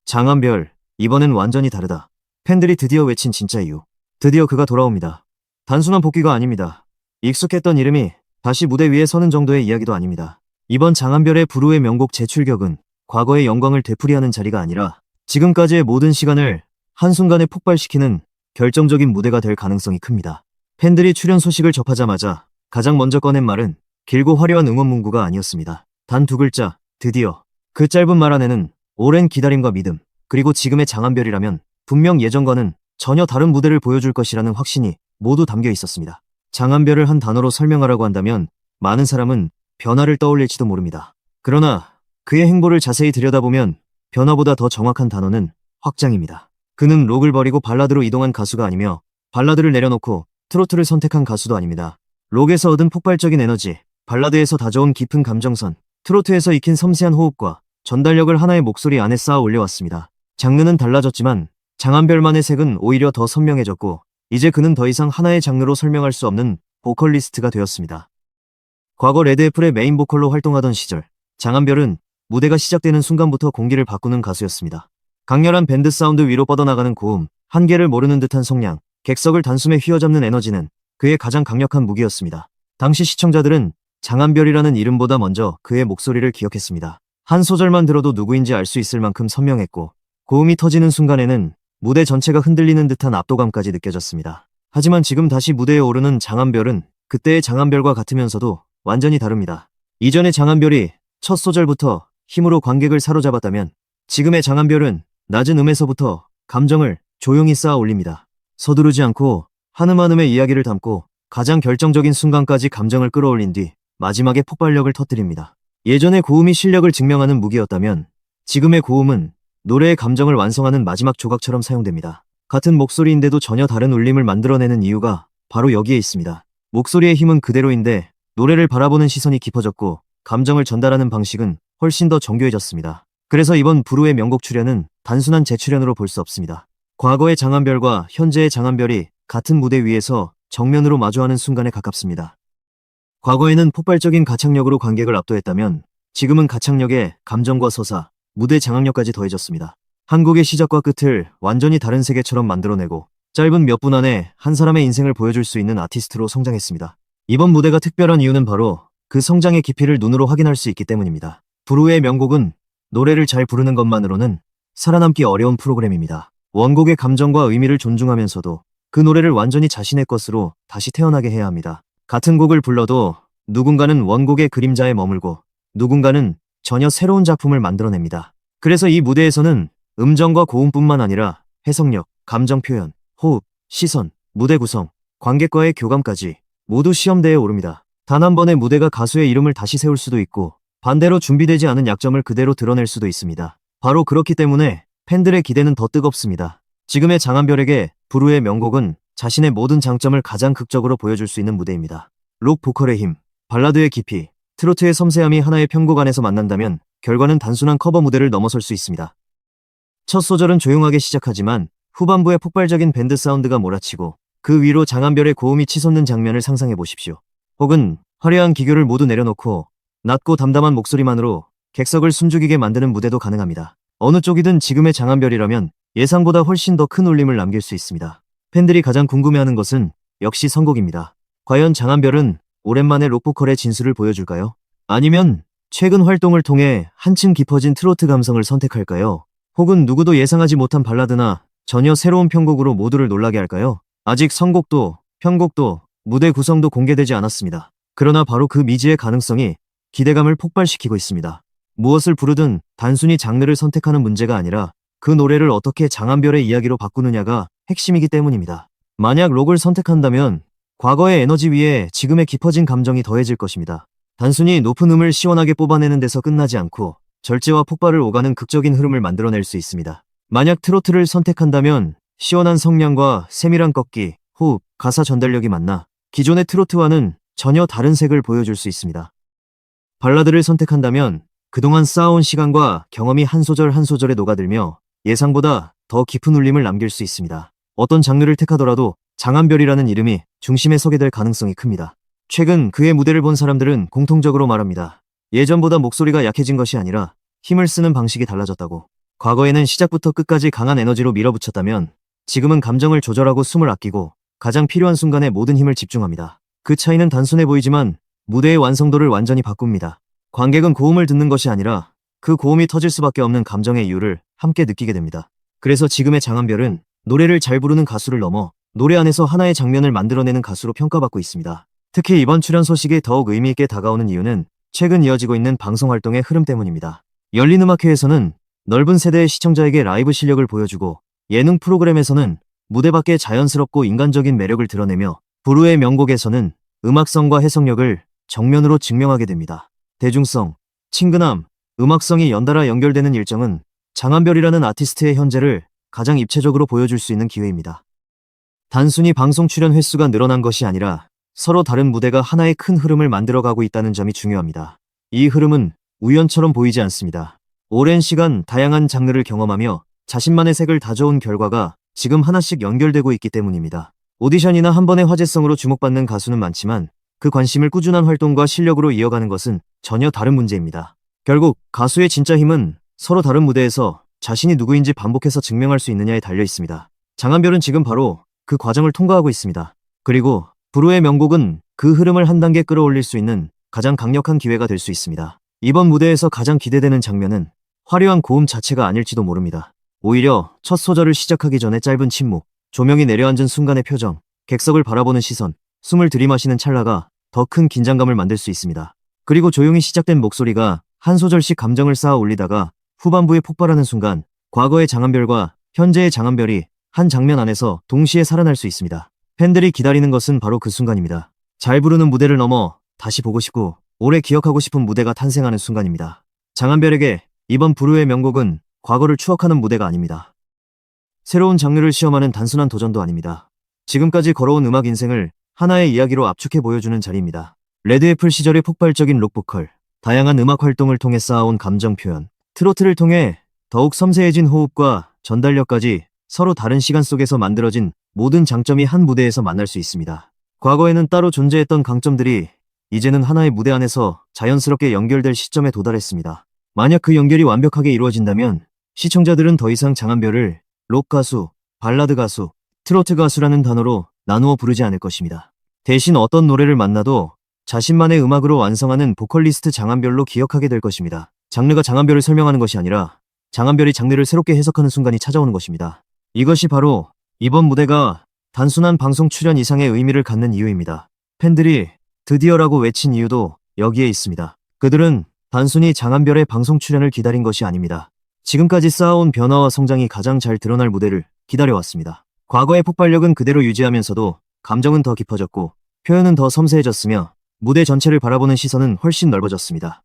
장한별, 이번엔 완전히 다르다. 팬들이 드디어 외친 진짜 이유. 드디어 그가 돌아옵니다. 단순한 복귀가 아닙니다. 익숙했던 이름이 다시 무대 위에 서는 정도의 이야기도 아닙니다. 이번 장한별의 불후의 명곡 재출격은 과거의 영광을 되풀이하는 자리가 아니라 지금까지의 모든 시간을 한순간에 폭발시키는 결정적인 무대가 될 가능성이 큽니다. 팬들이 출연 소식을 접하자마자 가장 먼저 꺼낸 말은 길고 화려한 응원 문구가 아니었습니다. 단 두 글자, 드디어. 그 짧은 말 안에는 오랜 기다림과 믿음, 그리고 지금의 장한별이라면 분명 예전과는 전혀 다른 무대를 보여줄 것이라는 확신이 모두 담겨 있었습니다. 장한별을 한 단어로 설명하라고 한다면 많은 사람은 변화를 떠올릴지도 모릅니다. 그러나 그의 행보를 자세히 들여다보면 변화보다 더 정확한 단어는 확장입니다. 그는 록을 버리고 발라드로 이동한 가수가 아니며 발라드를 내려놓고 트로트를 선택한 가수도 아닙니다. 록에서 얻은 폭발적인 에너지, 발라드에서 다져온 깊은 감정선, 트로트에서 익힌 섬세한 호흡과 전달력을 하나의 목소리 안에 쌓아 올려왔습니다. 장르는 달라졌지만 장한별만의 색은 오히려 더 선명해졌고 이제 그는 더 이상 하나의 장르로 설명할 수 없는 보컬리스트가 되었습니다. 과거 레드애플의 메인 보컬로 활동하던 시절, 장한별은 무대가 시작되는 순간부터 공기를 바꾸는 가수였습니다. 강렬한 밴드 사운드 위로 뻗어나가는 고음, 한계를 모르는 듯한 성량, 객석을 단숨에 휘어잡는 에너지는 그의 가장 강력한 무기였습니다. 당시 시청자들은 장한별이라는 이름보다 먼저 그의 목소리를 기억했습니다. 한 소절만 들어도 누구인지 알 수 있을 만큼 선명했고 고음이 터지는 순간에는 무대 전체가 흔들리는 듯한 압도감까지 느껴졌습니다. 하지만 지금 다시 무대에 오르는 장한별은 그때의 장한별과 같으면서도 완전히 다릅니다. 이전의 장한별이 첫 소절부터 힘으로 관객을 사로잡았다면 지금의 장한별은 낮은 음에서부터 감정을 조용히 쌓아 올립니다. 서두르지 않고 한음한음의 이야기를 담고 가장 결정적인 순간까지 감정을 끌어올린 뒤 마지막에 폭발력을 터뜨립니다. 예전의 고음이 실력을 증명하는 무기였다면 지금의 고음은 노래의 감정을 완성하는 마지막 조각처럼 사용됩니다. 같은 목소리인데도 전혀 다른 울림을 만들어내는 이유가 바로 여기에 있습니다. 목소리의 힘은 그대로인데 노래를 바라보는 시선이 깊어졌고 감정을 전달하는 방식은 훨씬 더 정교해졌습니다. 그래서 이번 불후의 명곡 출연은 단순한 재출연으로 볼 수 없습니다. 과거의 장한별과 현재의 장한별이 같은 무대 위에서 정면으로 마주하는 순간에 가깝습니다. 과거에는 폭발적인 가창력으로 관객을 압도했다면 지금은 가창력에 감정과 서사, 무대 장악력까지 더해졌습니다. 한국의 시작과 끝을 완전히 다른 세계처럼 만들어내고 짧은 몇 분 안에 한 사람의 인생을 보여줄 수 있는 아티스트로 성장했습니다. 이번 무대가 특별한 이유는 바로 그 성장의 깊이를 눈으로 확인할 수 있기 때문입니다. 불후의 명곡은 노래를 잘 부르는 것만으로는 살아남기 어려운 프로그램입니다. 원곡의 감정과 의미를 존중하면서도 그 노래를 완전히 자신의 것으로 다시 태어나게 해야 합니다. 같은 곡을 불러도 누군가는 원곡의 그림자에 머물고 누군가는 전혀 새로운 작품을 만들어냅니다. 그래서 이 무대에서는 음정과 고음뿐만 아니라 해석력, 감정 표현, 호흡, 시선, 무대 구성, 관객과의 교감까지 모두 시험대에 오릅니다. 단 한 번의 무대가 가수의 이름을 다시 세울 수도 있고 반대로 준비되지 않은 약점을 그대로 드러낼 수도 있습니다. 바로 그렇기 때문에 팬들의 기대는 더 뜨겁습니다. 지금의 장한별에게 불후의 명곡은 자신의 모든 장점을 가장 극적으로 보여줄 수 있는 무대입니다. 록 보컬의 힘, 발라드의 깊이, 트로트의 섬세함이 하나의 편곡 안에서 만난다면 결과는 단순한 커버 무대를 넘어설 수 있습니다. 첫 소절은 조용하게 시작하지만 후반부에 폭발적인 밴드 사운드가 몰아치고 그 위로 장한별의 고음이 치솟는 장면을 상상해 보십시오. 혹은 화려한 기교를 모두 내려놓고 낮고 담담한 목소리만으로 객석을 숨죽이게 만드는 무대도 가능합니다. 어느 쪽이든 지금의 장한별이라면 예상보다 훨씬 더 큰 울림을 남길 수 있습니다. 팬들이 가장 궁금해하는 것은 역시 선곡입니다. 과연 장한별은 오랜만에 록보컬의 진수를 보여줄까요? 아니면 최근 활동을 통해 한층 깊어진 트로트 감성을 선택할까요? 혹은 누구도 예상하지 못한 발라드나 전혀 새로운 편곡으로 모두를 놀라게 할까요? 아직 선곡도 편곡도 무대 구성도 공개되지 않았습니다. 그러나 바로 그 미지의 가능성이 기대감을 폭발시키고 있습니다. 무엇을 부르든 단순히 장르를 선택하는 문제가 아니라 그 노래를 어떻게 장한별의 이야기로 바꾸느냐가 핵심이기 때문입니다. 만약 록을 선택한다면 과거의 에너지 위에 지금의 깊어진 감정이 더해질 것입니다. 단순히 높은 음을 시원하게 뽑아내는 데서 끝나지 않고 절제와 폭발을 오가는 극적인 흐름을 만들어낼 수 있습니다. 만약 트로트를 선택한다면 시원한 성량과 세밀한 꺾기, 호흡, 가사 전달력이 만나 기존의 트로트와는 전혀 다른 색을 보여줄 수 있습니다. 발라드를 선택한다면 그동안 쌓아온 시간과 경험이 한 소절 한 소절에 녹아들며 예상보다 더 깊은 울림을 남길 수 있습니다. 어떤 장르를 택하더라도 장한별이라는 이름이 중심에 서게 될 가능성이 큽니다. 최근 그의 무대를 본 사람들은 공통적으로 말합니다. 예전보다 목소리가 약해진 것이 아니라 힘을 쓰는 방식이 달라졌다고. 과거에는 시작부터 끝까지 강한 에너지로 밀어붙였다면 지금은 감정을 조절하고 숨을 아끼고 가장 필요한 순간에 모든 힘을 집중합니다. 그 차이는 단순해 보이지만 무대의 완성도를 완전히 바꿉니다. 관객은 고음을 듣는 것이 아니라 그 고음이 터질 수밖에 없는 감정의 이유를 함께 느끼게 됩니다. 그래서 지금의 장한별은 노래를 잘 부르는 가수를 넘어 노래 안에서 하나의 장면을 만들어내는 가수로 평가받고 있습니다. 특히 이번 출연 소식이 더욱 의미 있게 다가오는 이유는 최근 이어지고 있는 방송 활동의 흐름 때문입니다. 열린음악회에서는 넓은 세대의 시청자에게 라이브 실력을 보여주고 예능 프로그램에서는 무대 밖에 자연스럽고 인간적인 매력을 드러내며 부르의 명곡에서는 음악성과 해석력을 정면으로 증명하게 됩니다. 대중성, 친근함, 음악성이 연달아 연결되는 일정은 장한별이라는 아티스트의 현재를 가장 입체적으로 보여줄 수 있는 기회입니다. 단순히 방송 출연 횟수가 늘어난 것이 아니라 서로 다른 무대가 하나의 큰 흐름을 만들어가고 있다는 점이 중요합니다. 이 흐름은 우연처럼 보이지 않습니다. 오랜 시간 다양한 장르를 경험하며 자신만의 색을 다져온 결과가 지금 하나씩 연결되고 있기 때문입니다. 오디션이나 한 번의 화제성으로 주목받는 가수는 많지만 그 관심을 꾸준한 활동과 실력으로 이어가는 것은 전혀 다른 문제입니다. 결국 가수의 진짜 힘은 서로 다른 무대에서 자신이 누구인지 반복해서 증명할 수 있느냐에 달려 있습니다. 장한별은 지금 바로 그 과정을 통과하고 있습니다. 그리고 부르의 명곡은 그 흐름을 한 단계 끌어올릴 수 있는 가장 강력한 기회가 될 수 있습니다. 이번 무대에서 가장 기대되는 장면은 화려한 고음 자체가 아닐지도 모릅니다. 오히려 첫 소절을 시작하기 전에 짧은 침묵, 조명이 내려앉은 순간의 표정, 객석을 바라보는 시선, 숨을 들이마시는 찰나가 더 큰 긴장감을 만들 수 있습니다. 그리고 조용히 시작된 목소리가 한 소절씩 감정을 쌓아 올리다가 후반부에 폭발하는 순간 과거의 장한별과 현재의 장한별이 한 장면 안에서 동시에 살아날 수 있습니다. 팬들이 기다리는 것은 바로 그 순간입니다. 잘 부르는 무대를 넘어 다시 보고 싶고 오래 기억하고 싶은 무대가 탄생하는 순간입니다. 장한별에게 이번 부르의 명곡은 과거를 추억하는 무대가 아닙니다. 새로운 장르를 시험하는 단순한 도전도 아닙니다. 지금까지 걸어온 음악 인생을 하나의 이야기로 압축해 보여주는 자리입니다. 레드애플 시절의 폭발적인 록보컬, 다양한 음악 활동을 통해 쌓아온 감정 표현, 트로트를 통해 더욱 섬세해진 호흡과 전달력까지 서로 다른 시간 속에서 만들어진 모든 장점이 한 무대에서 만날 수 있습니다. 과거에는 따로 존재했던 강점들이 이제는 하나의 무대 안에서 자연스럽게 연결될 시점에 도달했습니다. 만약 그 연결이 완벽하게 이루어진다면 시청자들은 더 이상 장한별을 록 가수, 발라드 가수, 트로트 가수라는 단어로 나누어 부르지 않을 것입니다. 대신 어떤 노래를 만나도 자신만의 음악으로 완성하는 보컬리스트 장한별로 기억하게 될 것입니다. 장르가 장한별을 설명하는 것이 아니라 장한별이 장르를 새롭게 해석하는 순간이 찾아오는 것입니다. 이것이 바로 이번 무대가 단순한 방송 출연 이상의 의미를 갖는 이유입니다. 팬들이 드디어라고 외친 이유도 여기에 있습니다. 그들은 단순히 장한별의 방송 출연을 기다린 것이 아닙니다. 지금까지 쌓아온 변화와 성장이 가장 잘 드러날 무대를 기다려왔습니다. 과거의 폭발력은 그대로 유지하면서도 감정은 더 깊어졌고 표현은 더 섬세해졌으며 무대 전체를 바라보는 시선은 훨씬 넓어졌습니다.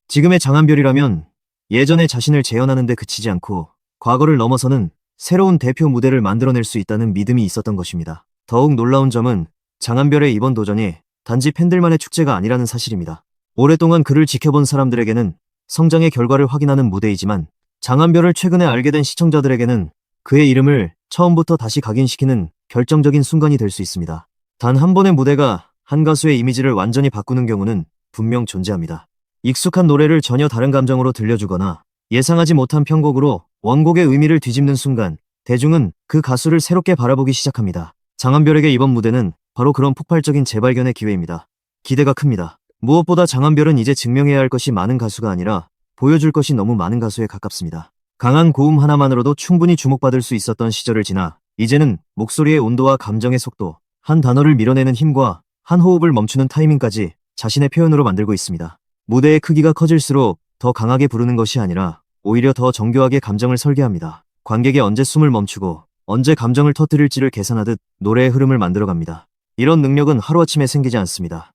지금의 장한별이라면 예전의 자신을 재현하는 데 그치지 않고 과거를 넘어서는 새로운 대표 무대를 만들어낼 수 있다는 믿음이 있었던 것입니다. 더욱 놀라운 점은 장한별의 이번 도전이 단지 팬들만의 축제가 아니라는 사실입니다. 오랫동안 그를 지켜본 사람들에게는 성장의 결과를 확인하는 무대이지만 장한별을 최근에 알게 된 시청자들에게는 그의 이름을 처음부터 다시 각인시키는 결정적인 순간이 될 수 있습니다. 단 한 번의 무대가 한 가수의 이미지를 완전히 바꾸는 경우는 분명 존재합니다. 익숙한 노래를 전혀 다른 감정으로 들려주거나 예상하지 못한 편곡으로 원곡의 의미를 뒤집는 순간 대중은 그 가수를 새롭게 바라보기 시작합니다. 장한별에게 이번 무대는 바로 그런 폭발적인 재발견의 기회입니다. 기대가 큽니다. 무엇보다 장한별은 이제 증명해야 할 것이 많은 가수가 아니라 보여줄 것이 너무 많은 가수에 가깝습니다. 강한 고음 하나만으로도 충분히 주목받을 수 있었던 시절을 지나 이제는 목소리의 온도와 감정의 속도, 한 단어를 밀어내는 힘과 한 호흡을 멈추는 타이밍까지 자신의 표현으로 만들고 있습니다. 무대의 크기가 커질수록 더 강하게 부르는 것이 아니라 오히려 더 정교하게 감정을 설계합니다. 관객이 언제 숨을 멈추고 언제 감정을 터뜨릴지를 계산하듯 노래의 흐름을 만들어갑니다. 이런 능력은 하루아침에 생기지 않습니다.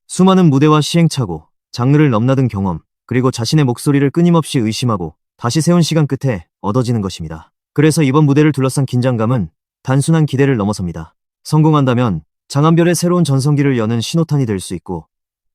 수많은 무대와 시행착오, 장르를 넘나든 경험, 그리고 자신의 목소리를 끊임없이 의심하고 다시 세운 시간 끝에 얻어지는 것입니다. 그래서 이번 무대를 둘러싼 긴장감은 단순한 기대를 넘어섭니다. 성공한다면 장한별의 새로운 전성기를 여는 신호탄이 될 수 있고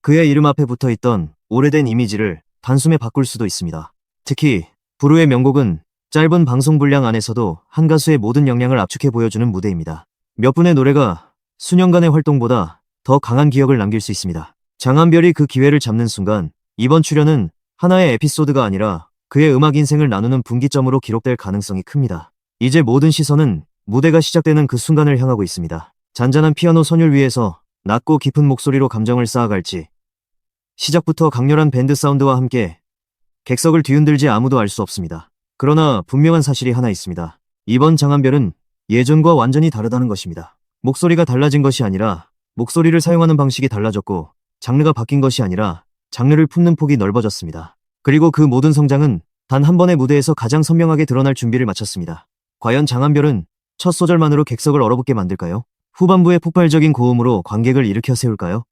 그의 이름 앞에 붙어있던 오래된 이미지를 단숨에 바꿀 수도 있습니다. 특히 부르의 명곡은 짧은 방송 분량 안에서도 한 가수의 모든 역량을 압축해 보여주는 무대입니다. 몇 분의 노래가 수년간의 활동보다 더 강한 기억을 남길 수 있습니다. 장한별이 그 기회를 잡는 순간 이번 출연은 하나의 에피소드가 아니라 그의 음악 인생을 나누는 분기점으로 기록될 가능성이 큽니다. 이제 모든 시선은 무대가 시작되는 그 순간을 향하고 있습니다. 잔잔한 피아노 선율 위에서 낮고 깊은 목소리로 감정을 쌓아갈지, 시작부터 강렬한 밴드 사운드와 함께 객석을 뒤흔들지 아무도 알 수 없습니다. 그러나 분명한 사실이 하나 있습니다. 이번 장한별은 예전과 완전히 다르다는 것입니다. 목소리가 달라진 것이 아니라 목소리를 사용하는 방식이 달라졌고, 장르가 바뀐 것이 아니라 장르를 품는 폭이 넓어졌습니다. 그리고 그 모든 성장은 단 한 번의 무대에서 가장 선명하게 드러날 준비를 마쳤습니다. 과연 장한별은 첫 소절만으로 객석을 얼어붙게 만들까요? 후반부의 폭발적인 고음으로 관객을 일으켜 세울까요?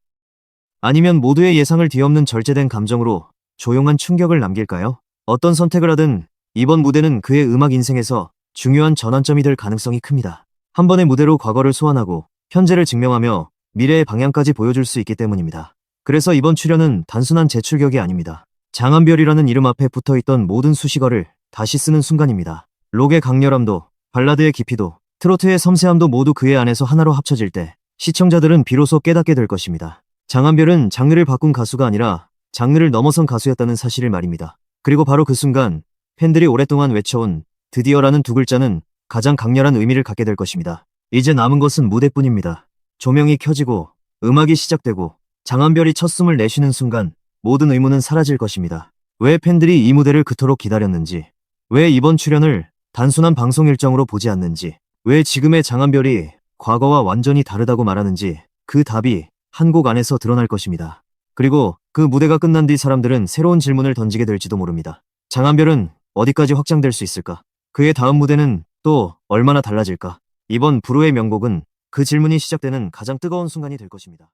아니면 모두의 예상을 뒤엎는 절제된 감정으로 조용한 충격을 남길까요? 어떤 선택을 하든 이번 무대는 그의 음악 인생에서 중요한 전환점이 될 가능성이 큽니다. 한 번의 무대로 과거를 소환하고 현재를 증명하며 미래의 방향까지 보여줄 수 있기 때문입니다. 그래서 이번 출연은 단순한 제출격이 아닙니다. 장한별이라는 이름 앞에 붙어있던 모든 수식어를 다시 쓰는 순간입니다. 록의 강렬함도, 발라드의 깊이도, 트로트의 섬세함도 모두 그의 안에서 하나로 합쳐질 때 시청자들은 비로소 깨닫게 될 것입니다. 장한별은 장르를 바꾼 가수가 아니라 장르를 넘어선 가수였다는 사실을 말입니다. 그리고 바로 그 순간 팬들이 오랫동안 외쳐온 드디어라는 두 글자는 가장 강렬한 의미를 갖게 될 것입니다. 이제 남은 것은 무대뿐입니다. 조명이 켜지고 음악이 시작되고 장한별이 첫 숨을 내쉬는 순간 모든 의문은 사라질 것입니다. 왜 팬들이 이 무대를 그토록 기다렸는지, 왜 이번 출연을 단순한 방송 일정으로 보지 않는지, 왜 지금의 장한별이 과거와 완전히 다르다고 말하는지 그 답이 한 곡 안에서 드러날 것입니다. 그리고 그 무대가 끝난 뒤 사람들은 새로운 질문을 던지게 될지도 모릅니다. 장한별은 어디까지 확장될 수 있을까? 그의 다음 무대는 또 얼마나 달라질까? 이번 불후의 명곡은 그 질문이 시작되는 가장 뜨거운 순간이 될 것입니다.